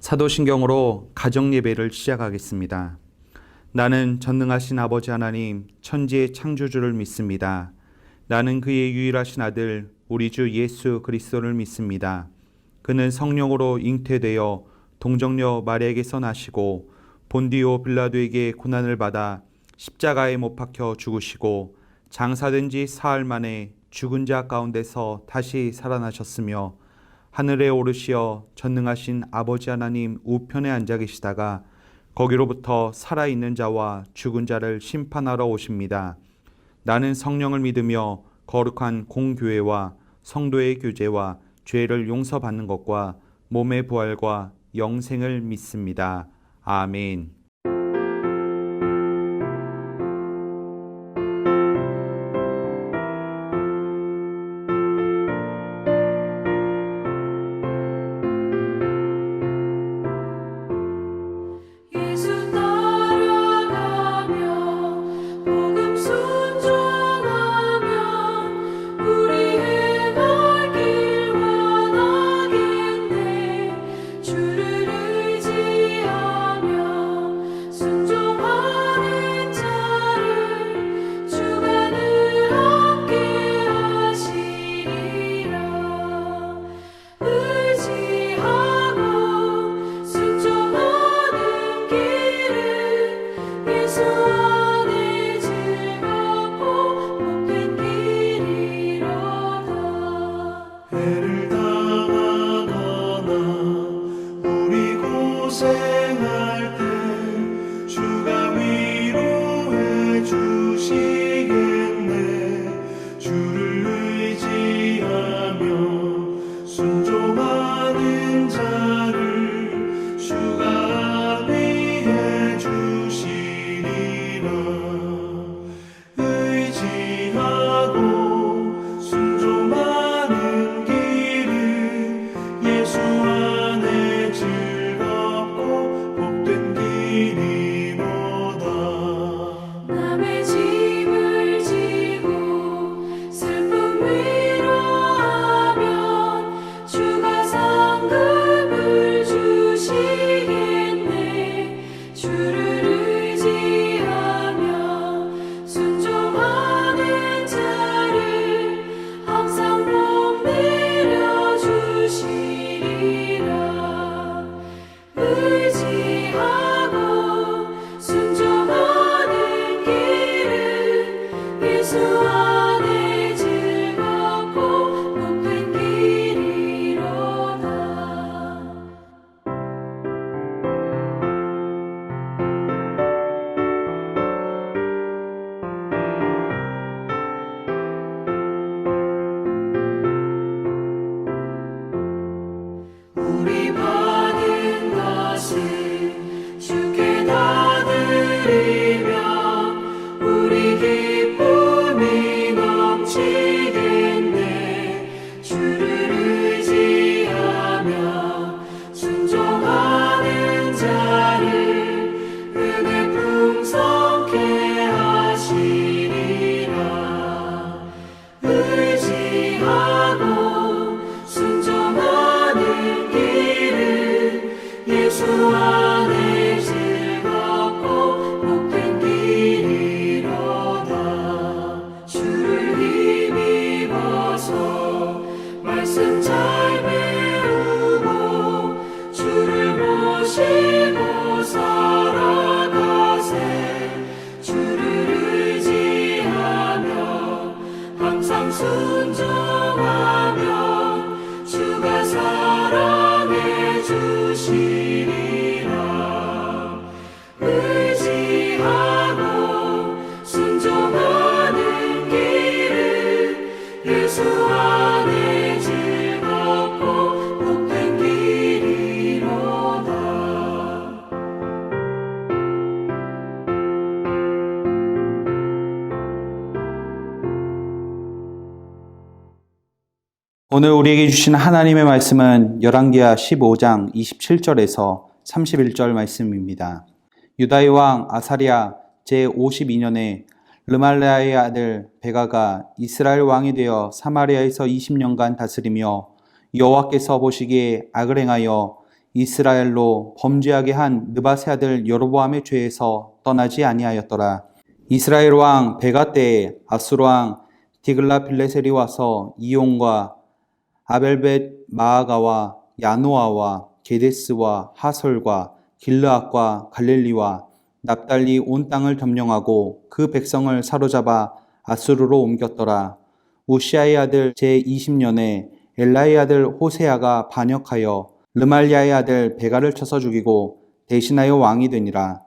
사도신경으로 가정예배를 시작하겠습니다. 나는 전능하신 아버지 하나님 천지의 창조주를 믿습니다. 나는 그의 유일하신 아들 우리 주 예수 그리스도를 믿습니다. 그는 성령으로 잉태되어 동정녀 마리아에게서 나시고 본디오 빌라도에게 고난을 받아 십자가에 못 박혀 죽으시고 장사된 지 사흘 만에 죽은 자 가운데서 다시 살아나셨으며 하늘에 오르시어 전능하신 아버지 하나님 우편에 앉아 계시다가 거기로부터 살아있는 자와 죽은 자를 심판하러 오십니다. 나는 성령을 믿으며 거룩한 공교회와 성도의 교제와 죄를 용서받는 것과 몸의 부활과 영생을 믿습니다. 아멘. 오늘 우리에게 주신 하나님의 말씀은 열왕기하 15장 27절에서 31절 말씀입니다. 유다의 왕 아사랴 제52년에 르말레아의 아들 베가가 이스라엘 왕이 되어 사마리아에서 20년간 다스리며 여호와께서 보시기에 악을 행하여 이스라엘로 범죄하게 한 느바세 아들 여로보암의 죄에서 떠나지 아니하였더라. 이스라엘 왕 베가 때에 아수르 왕 디글라빌레셀이 와서 이온과 아벨벳 마아가와 야노아와 게데스와 하솔과 길르앗과 갈릴리와 납달리 온 땅을 점령하고 그 백성을 사로잡아 아수르로 옮겼더라. 우시아의 아들 제20년에 엘라의 아들 호세아가 반역하여 르말리아의 아들 베가를 쳐서 죽이고 대신하여 왕이 되니라.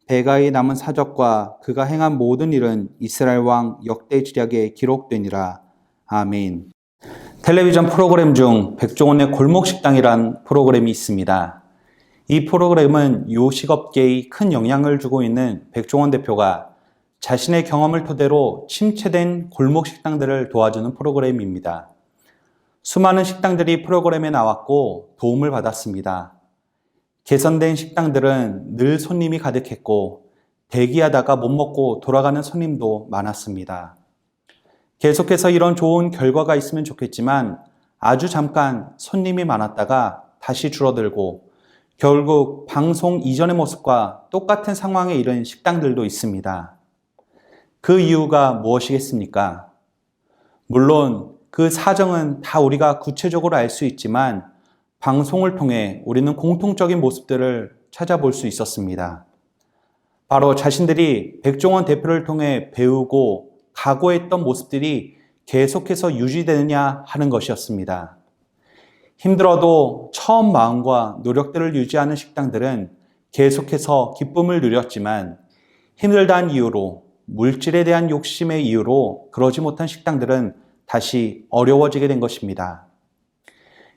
베가의 남은 사적과 그가 행한 모든 일은 이스라엘 왕 역대지략에 기록되니라. 아멘. 텔레비전 프로그램 중 백종원의 골목식당이란 프로그램이 있습니다. 이 프로그램은 요식업계에 큰 영향을 주고 있는 백종원 대표가 자신의 경험을 토대로 침체된 골목식당들을 도와주는 프로그램입니다. 수많은 식당들이 프로그램에 나왔고 도움을 받았습니다. 개선된 식당들은 늘 손님이 가득했고 대기하다가 못 먹고 돌아가는 손님도 많았습니다. 계속해서 이런 좋은 결과가 있으면 좋겠지만 아주 잠깐 손님이 많았다가 다시 줄어들고 결국 방송 이전의 모습과 똑같은 상황에 이른 식당들도 있습니다. 그 이유가 무엇이겠습니까? 물론 그 사정은 다 우리가 구체적으로 알 수 있지만 방송을 통해 우리는 공통적인 모습들을 찾아볼 수 있었습니다. 바로 자신들이 백종원 대표를 통해 배우고 각오했던 모습들이 계속해서 유지되느냐 하는 것이었습니다. 힘들어도 처음 마음과 노력들을 유지하는 식당들은 계속해서 기쁨을 누렸지만 힘들다는 이유로 물질에 대한 욕심의 이유로 그러지 못한 식당들은 다시 어려워지게 된 것입니다.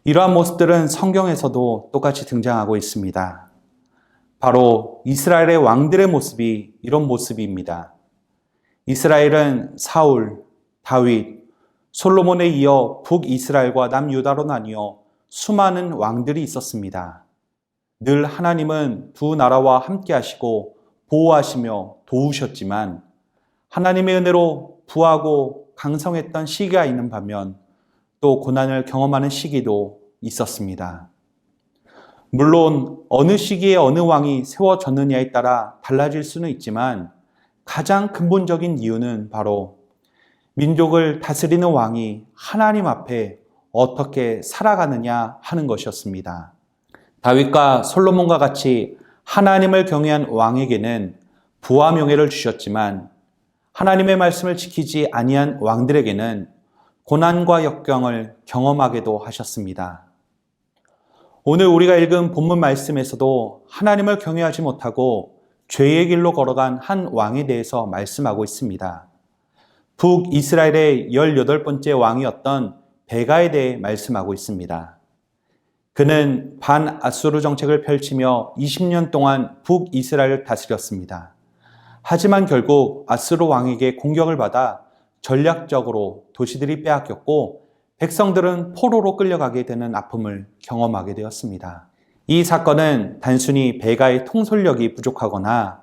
이러한 모습들은 성경에서도 똑같이 등장하고 있습니다. 바로 이스라엘의 왕들의 모습이 이런 모습입니다. 이스라엘은 사울, 다윗, 솔로몬에 이어 북이스라엘과 남유다로 나뉘어 수많은 왕들이 있었습니다. 늘 하나님은 두 나라와 함께 하시고 보호하시며 도우셨지만 하나님의 은혜로 부하고 강성했던 시기가 있는 반면 또 고난을 경험하는 시기도 있었습니다. 물론 어느 시기에 어느 왕이 세워졌느냐에 따라 달라질 수는 있지만 가장 근본적인 이유는 바로 민족을 다스리는 왕이 하나님 앞에 어떻게 살아가느냐 하는 것이었습니다. 다윗과 솔로몬과 같이 하나님을 경외한 왕에게는 부와 명예를 주셨지만 하나님의 말씀을 지키지 아니한 왕들에게는 고난과 역경을 경험하게도 하셨습니다. 오늘 우리가 읽은 본문 말씀에서도 하나님을 경외하지 못하고 죄의 길로 걸어간 한 왕에 대해서 말씀하고 있습니다. 북이스라엘의 18번째 왕이었던 베가에 대해 말씀하고 있습니다. 그는 반아수르 정책을 펼치며 20년 동안 북이스라엘을 다스렸습니다. 하지만 결국 아수르 왕에게 공격을 받아 전략적으로 도시들이 빼앗겼고 백성들은 포로로 끌려가게 되는 아픔을 경험하게 되었습니다. 이 사건은 단순히 베가의 통솔력이 부족하거나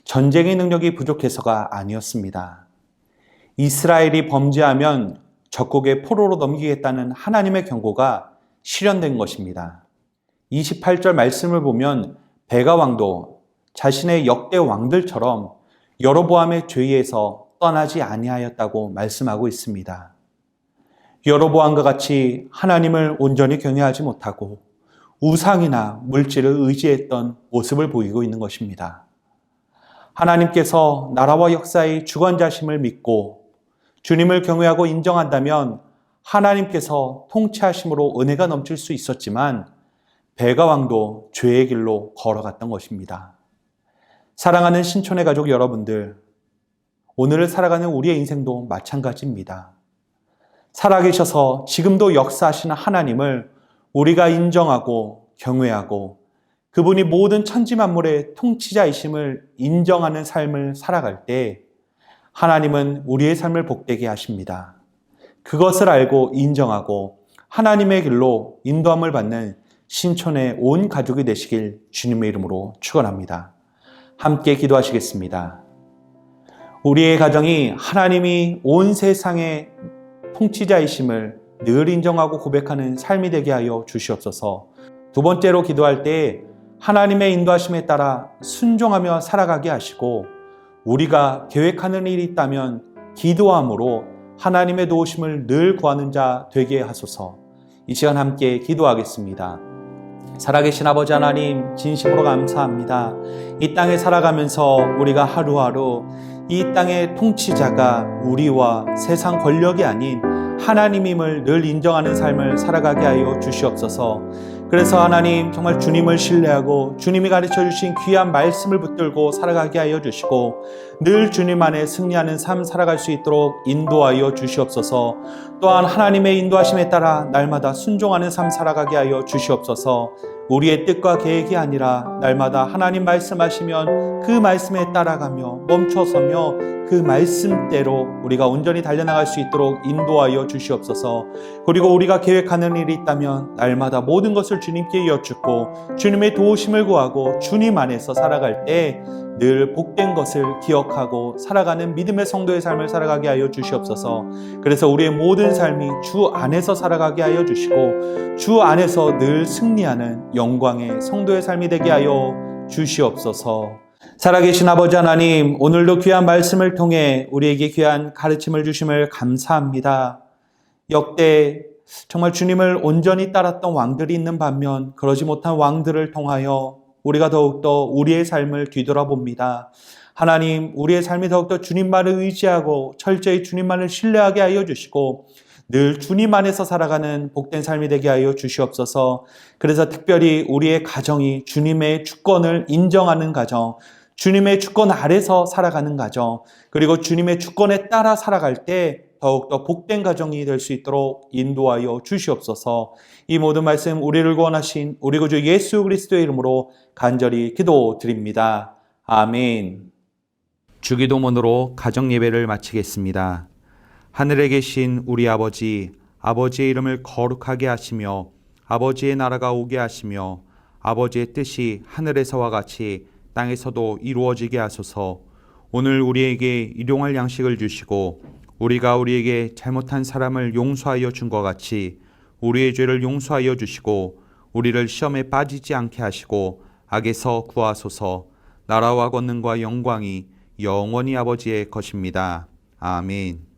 전쟁의 능력이 부족해서가 아니었습니다. 이스라엘이 범죄하면 적국의 포로로 넘기겠다는 하나님의 경고가 실현된 것입니다. 28절 말씀을 보면 베가 왕도 자신의 역대 왕들처럼 여로보암의 죄에서 떠나지 아니하였다고 말씀하고 있습니다. 여로보암과 같이 하나님을 온전히 경외하지 못하고 우상이나 물질을 의지했던 모습을 보이고 있는 것입니다. 하나님께서 나라와 역사의 주관자심을 믿고 주님을 경외하고 인정한다면 하나님께서 통치하심으로 은혜가 넘칠 수 있었지만 베가 왕도 죄의 길로 걸어갔던 것입니다. 사랑하는 신촌의 가족 여러분들, 오늘을 살아가는 우리의 인생도 마찬가지입니다. 살아계셔서 지금도 역사하시는 하나님을 우리가 인정하고 경외하고 그분이 모든 천지만물의 통치자이심을 인정하는 삶을 살아갈 때 하나님은 우리의 삶을 복되게 하십니다. 그것을 알고 인정하고 하나님의 길로 인도함을 받는 신촌의 온 가족이 되시길 주님의 이름으로 축원합니다. 함께 기도하시겠습니다. 우리의 가정이 하나님이 온 세상의 통치자이심을 늘 인정하고 고백하는 삶이 되게 하여 주시옵소서. 두 번째로 기도할 때 하나님의 인도하심에 따라 순종하며 살아가게 하시고, 우리가 계획하는 일이 있다면 기도함으로 하나님의 도우심을 늘 구하는 자 되게 하소서. 이 시간 함께 기도하겠습니다. 살아계신 아버지 하나님, 진심으로 감사합니다. 이 땅에 살아가면서 우리가 하루하루 이 땅의 통치자가 우리와 세상 권력이 아닌 하나님임을 늘 인정하는 삶을 살아가게 하여 주시옵소서. 그래서 하나님, 정말 주님을 신뢰하고 주님이 가르쳐 주신 귀한 말씀을 붙들고 살아가게 하여 주시고, 늘 주님 안에 승리하는 삶 살아갈 수 있도록 인도하여 주시옵소서. 또한 하나님의 인도하심에 따라 날마다 순종하는 삶 살아가게 하여 주시옵소서. 우리의 뜻과 계획이 아니라 날마다 하나님 말씀하시면 그 말씀에 따라가며 멈춰서며 그 말씀대로 우리가 온전히 달려나갈 수 있도록 인도하여 주시옵소서. 그리고 우리가 계획하는 일이 있다면 날마다 모든 것을 주님께 여쭙고 주님의 도우심을 구하고 주님 안에서 살아갈 때 늘 복된 것을 기억하고 살아가는 믿음의 성도의 삶을 살아가게 하여 주시옵소서. 그래서 우리의 모든 삶이 주 안에서 살아가게 하여 주시고 주 안에서 늘 승리하는 영광의 성도의 삶이 되게 하여 주시옵소서. 살아계신 아버지 하나님, 오늘도 귀한 말씀을 통해 우리에게 귀한 가르침을 주심을 감사합니다. 역대 정말 주님을 온전히 따랐던 왕들이 있는 반면 그러지 못한 왕들을 통하여 우리가 더욱더 우리의 삶을 뒤돌아봅니다. 하나님, 우리의 삶이 더욱더 주님만을 의지하고 철저히 주님만을 신뢰하게 하여 주시고 늘 주님 안에서 살아가는 복된 삶이 되게 하여 주시옵소서. 그래서 특별히 우리의 가정이 주님의 주권을 인정하는 가정, 주님의 주권 아래서 살아가는 가정, 그리고 주님의 주권에 따라 살아갈 때 더욱더 복된 가정이 될 수 있도록 인도하여 주시옵소서. 이 모든 말씀 우리를 구원하신 우리 구주 예수 그리스도의 이름으로 간절히 기도드립니다. 아멘. 주기도문으로 가정예배를 마치겠습니다. 하늘에 계신 우리 아버지, 아버지의 이름을 거룩하게 하시며 아버지의 나라가 오게 하시며 아버지의 뜻이 하늘에서와 같이 땅에서도 이루어지게 하소서. 오늘 우리에게 일용할 양식을 주시고 우리가 우리에게 잘못한 사람을 용서하여 준 것 같이 우리의 죄를 용서하여 주시고 우리를 시험에 빠지지 않게 하시고 악에서 구하소서. 나라와 권능과 영광이 영원히 아버지의 것입니다. 아멘.